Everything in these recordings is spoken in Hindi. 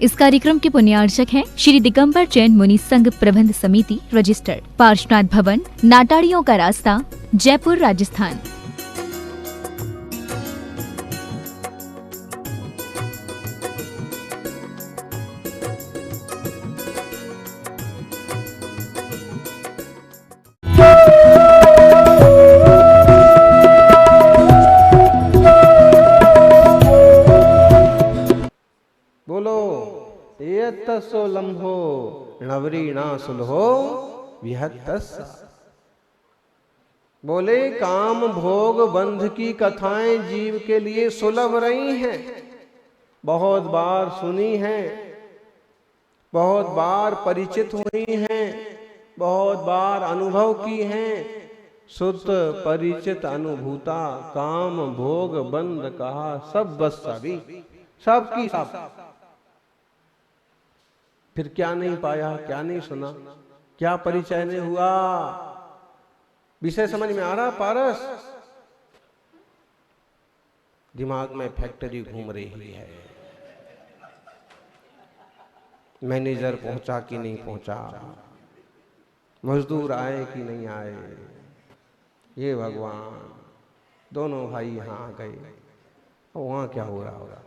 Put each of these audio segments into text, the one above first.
इस कार्यक्रम के पुण्यार्चक हैं श्री दिगंबर जैन मुनि संघ प्रबंध समिति रजिस्टर्ड, पार्श्वनाथ भवन, नाटाड़ियों का रास्ता, जयपुर, राजस्थान। बोलो ये तस्सो लम्हो नवरीणा सुलहो विहत्तस। बोले काम भोग बंध की कथाएं जीव के लिए सुलभ रही हैं, बहुत बार सुनी हैं, बहुत बार परिचित हुई हैं, बहुत बार अनुभव की हैं। सुत परिचित अनुभूता काम भोग बंध कहा सब बस सभी, सबकी सब। फिर क्या नहीं पाया, क्या नहीं सुना, क्या परिचय नहीं हुआ? विषय समझ में आ रहा पारस? दिमाग में फैक्ट्री घूम रही है, मैनेजर पहुंचा कि नहीं पहुंचा, मजदूर आए कि नहीं आए, ये भगवान दोनों भाई यहां आ गए, वहां क्या हो रहा होगा?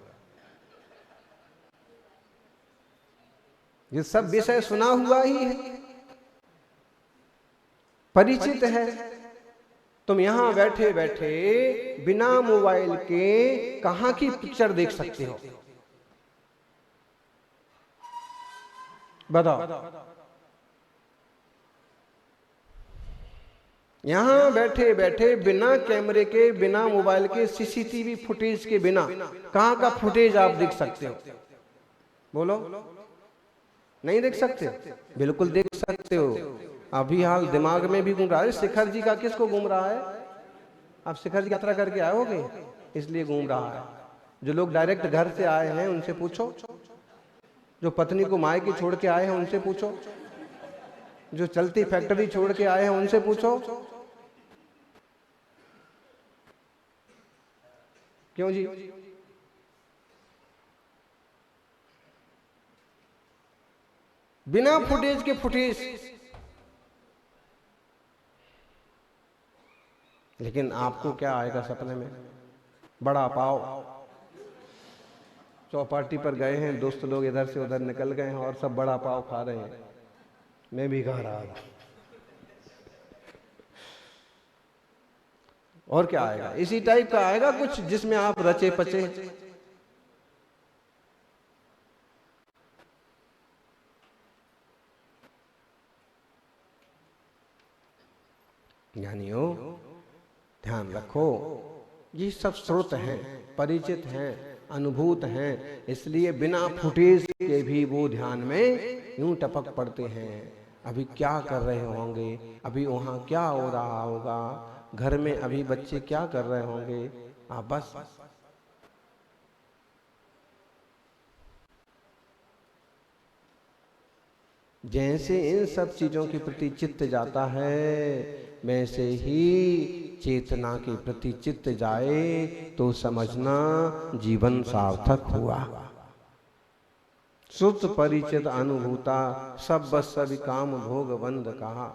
ये सब विषय सुना हुआ ही है, परिचित है। तुम यहां बैठे बैठे बिना मोबाइल के कहां की पिक्चर देख सकते हो? बताओ। यहां बैठे बैठे बिना कैमरे के, बिना मोबाइल के, सीसीटीवी फुटेज के बिना कहां का फुटेज आप देख सकते हो? बोलो। नहीं देख सकते? बिल्कुल देख सकते हो। अभी हाल दिमाग में भी घूम रहा है। शिखर जी का किसको घूम रहा है? आप शिखर जी यात्रा करके आए होगे, इसलिए घूम रहा है। जो लोग डायरेक्ट घर से आए हैं उनसे पूछो, जो पत्नी को मायके छोड़ के आए हैं उनसे पूछो, जो चलती फैक्ट्री छोड़ के आए हैं उनसे पूछो। क्यों जी? बिना फुटेज के फुटेज। लेकिन आपको क्या आएगा सपने में? बड़ा पाव। चौपाटी पर गए हैं, दोस्त लोग इधर से उधर निकल गए हैं और सब बड़ा पाव खा रहे हैं, मैं भी खा रहा था। और क्या आएगा? इसी टाइप का आएगा कुछ जिसमें आप रचे पचे। ज्ञानियों ध्यान रखो, ये सब स्रोत हैं, परिचित हैं, अनुभूत हैं, इसलिए बिना फुटेज के भी वो ध्यान में यूं टपक पड़ते हैं। अभी क्या कर रहे होंगे, अभी वहां क्या हो रहा होगा, घर में अभी बच्चे क्या कर रहे होंगे, आप बस जैसे इन सब चीजों के प्रति चित्त जाता है, वैसे ही चेतना के प्रति चित्त जाए तो समझना जीवन सार्थक हुआ। सुत परिचित अनुभूता सब बस सभी काम भोग बंद कहा।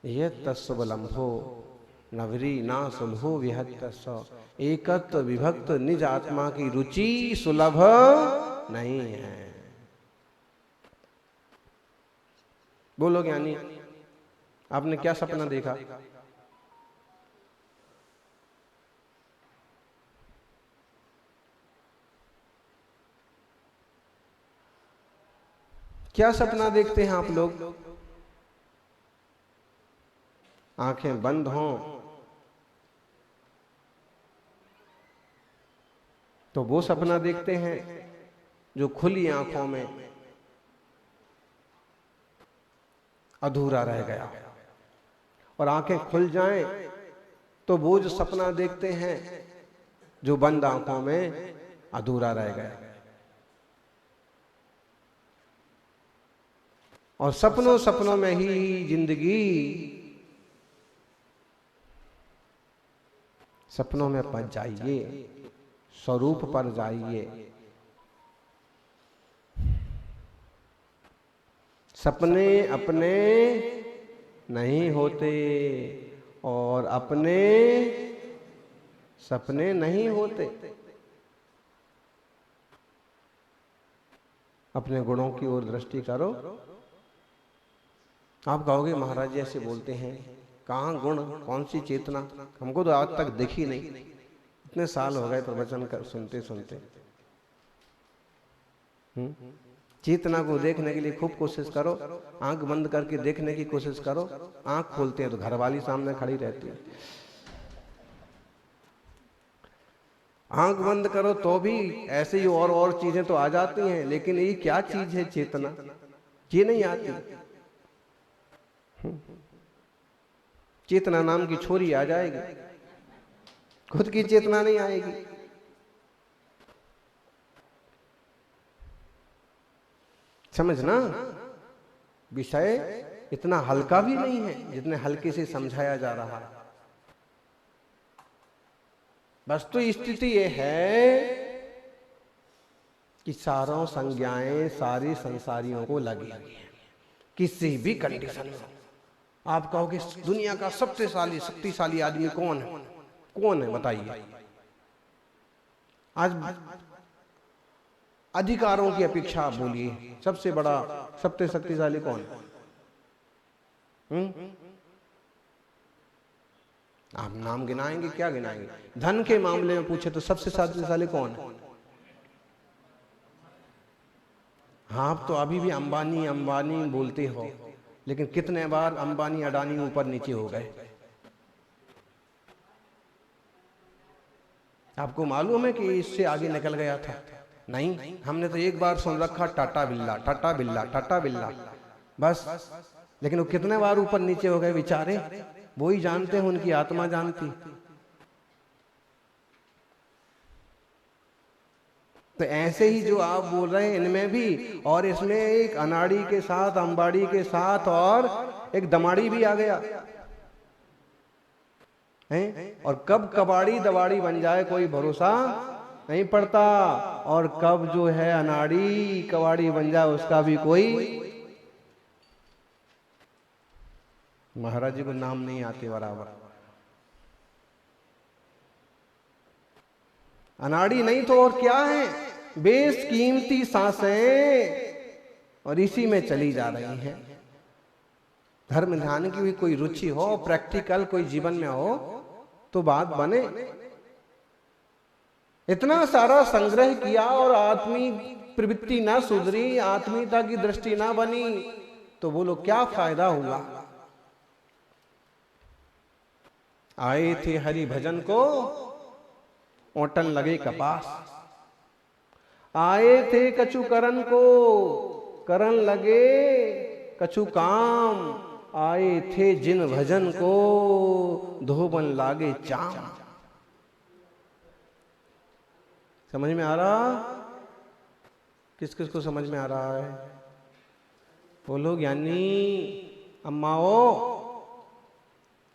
यह तस्वलंभो नवरी ना सुलहो विहत्तस। एकत्व विभक्त निज आत्मा की रुचि सुलभ नहीं है। बोलो ज्ञानी, आपने क्या सपना देखा? क्या सपना देखते हैं आप लोग? आंखें बंद हों तो वो सपना देखते हैं जो खुली आंखों में अधूरा रह गया, और आंखें खुल जाएं तो वो जो सपना देखते हैं जो बंद आंखों में अधूरा रह गया। और सपनों सपनों में ही जिंदगी, सपनों में पहुंच जाइए, स्वरूप पर जाइए। सपने अपने नहीं होते और अपने सपने नहीं होते। अपने गुणों की ओर दृष्टि करो। आप कहोगे महाराज जी ऐसे बोलते हैं, कहाँ गुण, कौन सी चेतना, हमको तो आज तक दिखी नहीं। इतने साल हो गए प्रवचन कर सुनते सुनते। चेतना को देखने के लिए खूब कोशिश करो, आंख बंद करके देखने की कोशिश करो। आंख खोलते हैं तो घरवाली सामने खड़ी रहती है। आंख बंद करो तो भी ऐसे ही और चीजें तो आ जाती हैं, लेकिन ये क्या चीज है चेतना, ये नहीं आती। चेतना नाम की छोरी आ जाएगी, खुद की चेतना नहीं आएगी। समझना, विषय इतना हल्का भी नहीं है जितने हल्के से समझाया जा रहा है। वस्तु स्थिति ये है कि सारों संज्ञाएं सारी संसारियों को लगी है, किसी भी कंडीशन में। आप कहोगे दुनिया का सबसे शक्तिशाली आदमी कौन है? कौन है बताइए? आज अधिकारों की अपेक्षा आप बोलिए, सबसे बड़ा सबसे शक्तिशाली कौन है? आप नाम गिनाएंगे, क्या गिनाएंगे? धन के मामले में पूछे तो सबसे शक्तिशाली कौन है? हाँ, आप तो अभी भी अंबानी अंबानी बोलते हो, लेकिन कितने बार अंबानी अडानी ऊपर नीचे हो गए। आपको मालूम है कि इससे आगे निकल गया था? नहीं, हमने तो एक बार सुन रखा टाटा बिल्ला, टाटा बिल्ला, टाटा बिल्ला, बस। लेकिन वो कितने बार ऊपर नीचे हो गए बेचारे, वो ही जानते हैं, उनकी आत्मा जानती। तो ऐसे ही जो आप बोल रहे हैं इनमें भी, और इसमें एक अनाड़ी के साथ, अंबाड़ी के साथ और एक दमाड़ी भी आ गया है। और कब कबाड़ी दवाड़ी बन जाए कोई भरोसा नहीं पड़ता, और कब जो है अनाड़ी कबाड़ी बन जाए उसका भी कोई। महाराज जी को नाम नहीं आते बराबर। अनाड़ी नहीं तो और क्या है? बेशकीमती सांसें और इसी में चली जा रही हैं। धर्म ध्यान की भी कोई रुचि हो, प्रैक्टिकल कोई जीवन में हो तो बात बने। इतना सारा संग्रह किया और आत्मी प्रवृत्ति ना सुधरी, आत्मीयता की दृष्टि ना बनी, तो बोलो क्या फायदा हुआ? आए थे हरि भजन को ओटन लगे कपास, आए थे कछु करन को करन लगे कछु काम, आए थे जिन भजन को धोबन लागे चाम। समझ में आ रहा? किस किस को समझ में आ रहा है? बोलो ज्ञानी अम्माओ।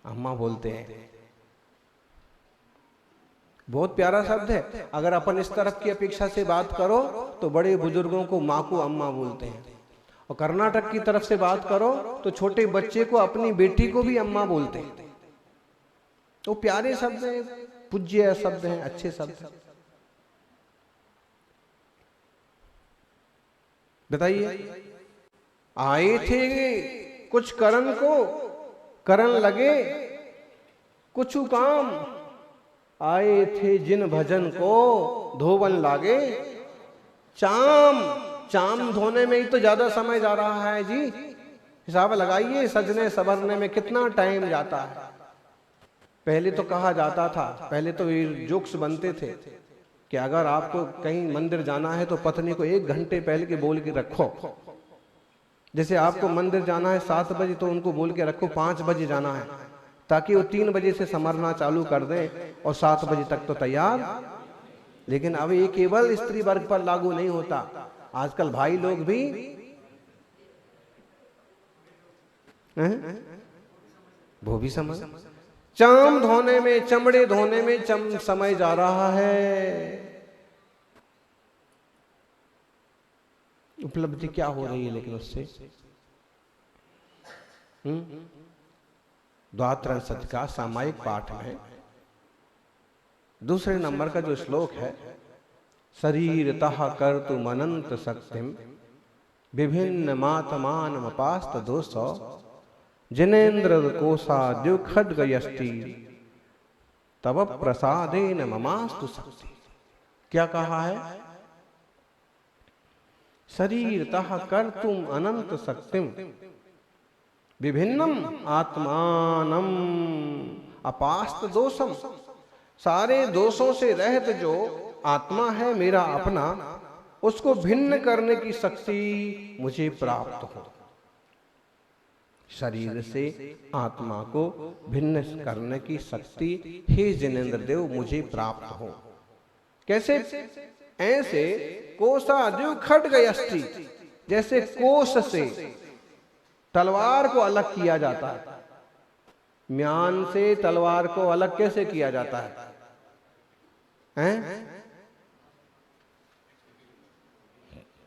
अम्मा बोलते हैं, बहुत प्यारा शब्द है। अगर अपन इस तरफ की अपेक्षा से बात करो तो बड़े बुजुर्गों को माँ को अम्मा बोलते हैं, और कर्नाटक की तरफ से बात करो तो छोटे बच्चे को, अपनी बेटी को भी अम्मा बोलते हैं। तो प्यारे शब्द हैं, पूज्य शब्द हैं, अच्छे शब्द हैं। बताइए, आए थे कुछ करन को करन लगे कुछ काम, आए थे जिन भजन को धोबन लागे चाम। चाम धोने में ही तो ज्यादा समय जा रहा है जी। हिसाब लगाइए, सजने संवरने में कितना टाइम जाता है। पहले तो कहा जाता था, पहले तो जोक्स बनते थे कि अगर आपको कहीं मंदिर जाना है तो पत्नी को 1 घंटे पहले के बोल के रखो। जैसे आपको मंदिर जाना है 7 बजे तो उनको बोल के रखो 5 बजे जाना है, ताकि वो 3 बजे से समरना चालू कर दें और 7 बजे तक तो तैयार। लेकिन अब ये केवल स्त्री वर्ग पर लागू नहीं होता, आजकल भाई लोग भी वो भी समझ। चाम धोने में, चमड़े धोने में समय जा रहा है। उपलब्धि क्या हो रही है लेकिन उससे? द्वात्रिंशत् का सामायिक पाठ में दूसरे नंबर का जो श्लोक है, शरीरतः कर्तुम अनंत शक्तिम विभिन्न मातमानमपास्त दोषो जिनेन्द्र कोशाद्यु खड्गयष्टि तव प्रसादेन ममास्तु शक्ति। क्या कहा है? शरीरतः कर्तुम अनंत शक्तिम विभिन्नम आत्मानम अपास्त दोषम, सारे दोषों से रहित जो आत्मा है मेरा अपना, उसको भिन्न करने की शक्ति मुझे प्राप्त हो। शरीर से आत्मा को भिन्न करने की शक्ति हे जिनेन्द्र देव मुझे प्राप्त हो। कैसे? ऐसे कोशाद्यु खड्गयष्टि, जैसे कोश से तलवार को अलग किया जाता है। म्यान से तलवार को अलग कैसे किया जाता है? हैं?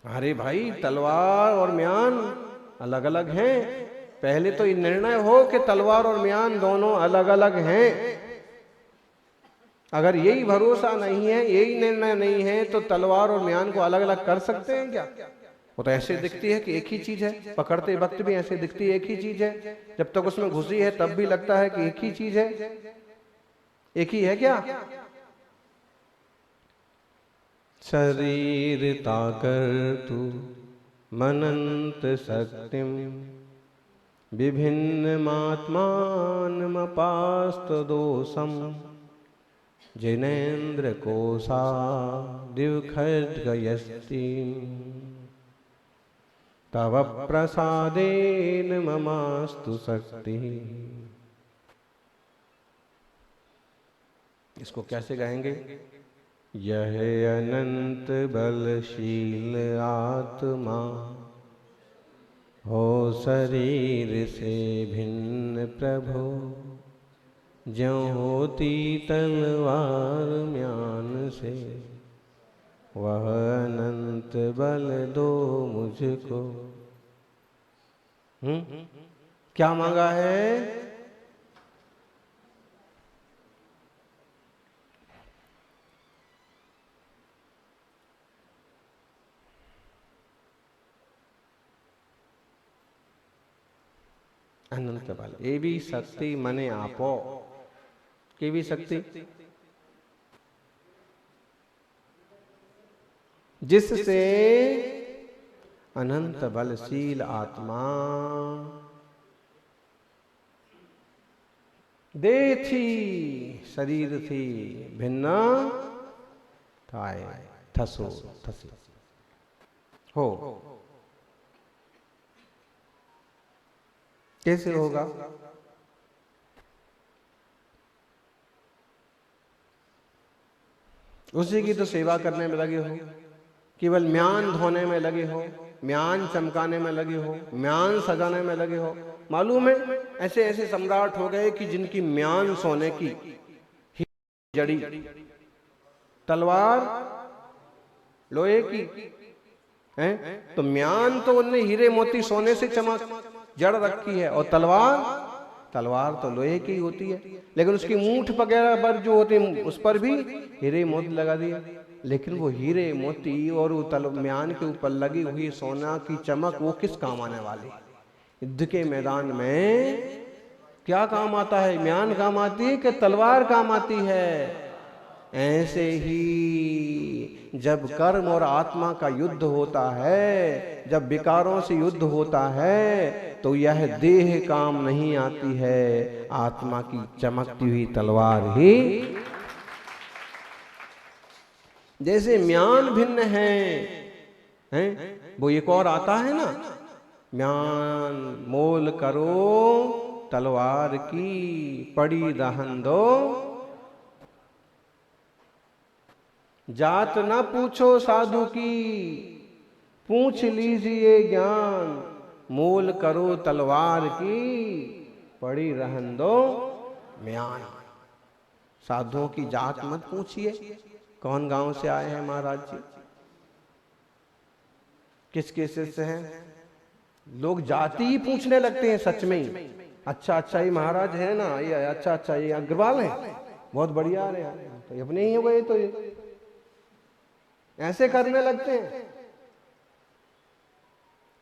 अरे भाई, तलवार और म्यान अलग अलग हैं। पहले तो ये निर्णय हो कि तलवार और म्यान दोनों अलग अलग हैं। अगर यही भरोसा नहीं है, यही निर्णय नहीं है, तो तलवार और म्यान को अलग अलग कर सकते हैं क्या? वो तो ऐसे दिखती है कि एक ही चीज है, पकड़ते वक्त भी ऐसे दिखती है एक ही चीज है, जब तक उसमें घुसी है तब भी लगता है कि एक ही चीज है। एक ही है क्या? शरीर ताकर तू मनंत शक्तिम विभिन्न मात्मानमपास्त दोषम जिनेन्द्र कोशा दिवखड्गयष्टि तव प्रसादेन ममास्तु शक्ति। इसको कैसे गाएंगे? यह अनंत बलशील आत्मा हो शरीर से भिन्न प्रभु, ज्यों होती तलवार म्यान से, वह अनंत बल दो मुझको। क्या मांगा है? अनंत बल, ये भी शक्ति मने आपो, के भी शक्ति जिससे अनंत बलशील आत्मा देह थी, शरीर थी, भिन्न थाय थसो थसी हो। कैसे होगा? उसी की तो सेवा करने में लगे हो, केवल म्यान धोने में लगे हो, म्यान चमकाने में लगे हो, म्यान सजाने में लगे हो। मालूम है ऐसे ऐसे सम्राट हो गए कि जिनकी म्यान सोने की, जड़ी तलवार लोहे की है, तो म्यान तो उनने हीरे मोती सोने से चमक जड़ रखी है, और तलवार तो लोहे की होती है, लेकिन उसकी मूठ वगैरह पर जो होते हैं उस पर भी हीरे मोती लगा दिए। लेकिन वो हीरे मोती और वो म्यान के ऊपर लगी हुई सोना की चमक वो किस काम आने वाली? युद्ध के मैदान में क्या काम आता है? म्यान काम आती है कि तलवार काम आती है? ऐसे ही जब कर्म और आत्मा का युद्ध होता है, जब विकारों से युद्ध होता है, तो यह देह काम नहीं आती है, आत्मा की चमकती हुई तलवार ही। जैसे म्यान भिन्न हैं, वो एक और आता है ना, म्यान मोल करो तलवार की, पड़ी रहन दो जात न पूछो साधु की, पूछ लीजिए ज्ञान, मोल करो तलवार की, पड़ी रहन दो म्यान। साधुओं की जात मत पूछिए, कौन गांव से आए हैं महाराज जी, किसके शिष्य हैं, लोग जाति ही पूछने लगते हैं सच में ही। अच्छा अच्छा ये महाराज है ना, ये अच्छा अच्छा ये अग्रवाल है, बहुत बढ़िया आ रहे हैं, तो ये अपने ही हो गए, तो ये ऐसे करने लगते हैं।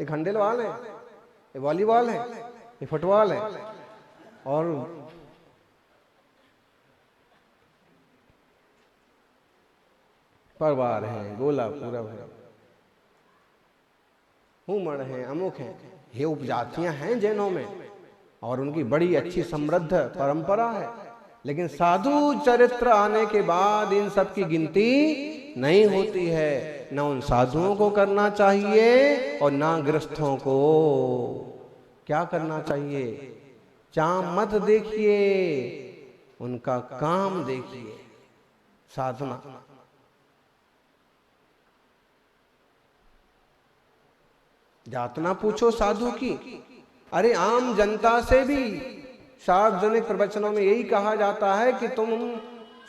ये खंडेलवाल है, ये वॉलीबॉल है, ये फुटबॉल है, और परवार है, गोला पूरब है, हुमड़ है, अमुक है, ये उपजातियां हैं जैनों में, और उनकी बड़ी अच्छी समृद्ध परंपरा है। लेकिन साधु चरित्र आने के बाद इन सब की गिनती नहीं होती है। न उन साधुओं को करना चाहिए और ना गृहस्थों को। क्या करना चाहिए? चाम मत देखिए, उनका काम देखिए, साधना। यातना पूछो साधु की। अरे आम जनता से भी सार्वजनिक प्रवचनों में यही कहा जाता है कि तुम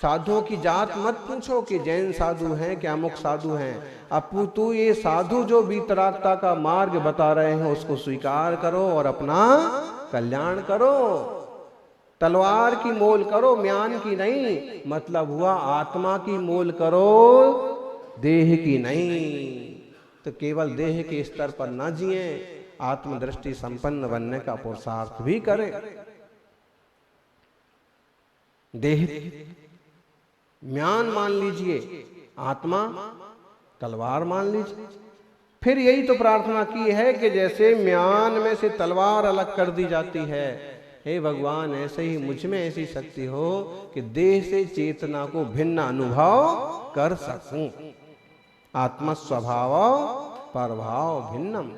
साधुओं की जात मत पूछो कि जैन साधु हैं क्या मुख साधु हैं। अपितु ये साधु जो वीतरागता का मार्ग बता रहे हैं उसको स्वीकार करो और अपना कल्याण करो। तलवार की मोल करो, म्यान की नहीं। मतलब हुआ आत्मा की मोल करो, देह की नहीं। तो केवल देह के स्तर पर न जिए, आत्मदृष्टि संपन्न बनने का पुरुषार्थ भी करें। देह म्यान मान लीजिए, आत्मा तलवार मान लीजिए। फिर यही तो प्रार्थना की है कि जैसे म्यान में से तलवार अलग कर दी जाती है, हे भगवान ऐसे ही मुझ में ऐसी शक्ति हो कि देह से चेतना को भिन्न अनुभव कर सकूं। आत्म स्वभाव परभाव भिन्नम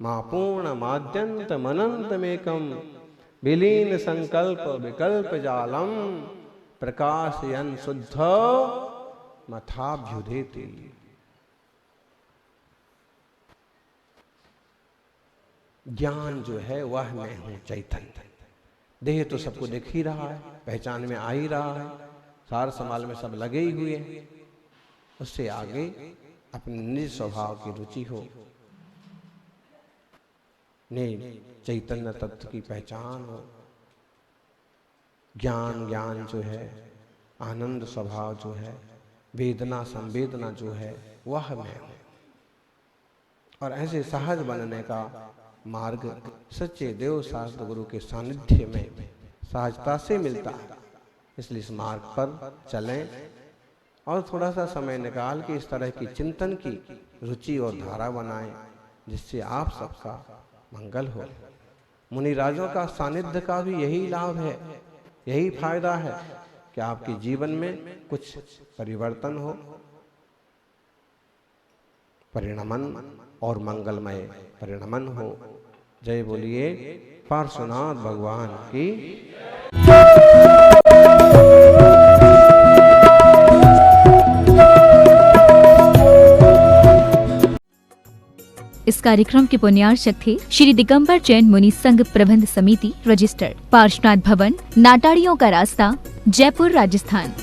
मापूर्ण माद्यंत मनंतमेकम विलीन संकल्प विकल्प जालम प्रकाशयन शुद्ध मथाभ्युदेति। ज्ञान जो है वह मैं हूं चैतन्य। देह तो सबको दिख ही रहा है, पहचान में आ ही रहा है, सार समाल में सब लगे ही हुए हैं। उससे आगे अपने निज स्वभाव की रुचि हो, चैतन्य तत्व की पहचान हो। ज्ञान जो है, आनंद स्वभाव जो है, वेदना संवेदना जो है, वह मैं हूं। और ऐसे सहज बनने का मार्ग सच्चे देव शास्त्र गुरु के सानिध्य में सहजता से मिलता है। इसलिए इस मार्ग पर चलें और थोड़ा सा समय निकाल के इस तरह की चिंतन की रुचि और धारा बनाएं, जिससे आप सबका मंगल हो। मुनिराजों का सानिध्य का भी यही लाभ है, यही फायदा है कि आपके जीवन में कुछ परिवर्तन हो, परिणमन और मंगलमय परिणमन हो। जय बोलिए पार्श्वनाथ भगवान की। इस कार्यक्रम के पुण्यार्चक थे श्री दिगंबर जैन मुनि संघ प्रबंध समिति रजिस्टर्ड, पार्श्वनाथ भवन, नाटाड़ियों का रास्ता, जयपुर, राजस्थान।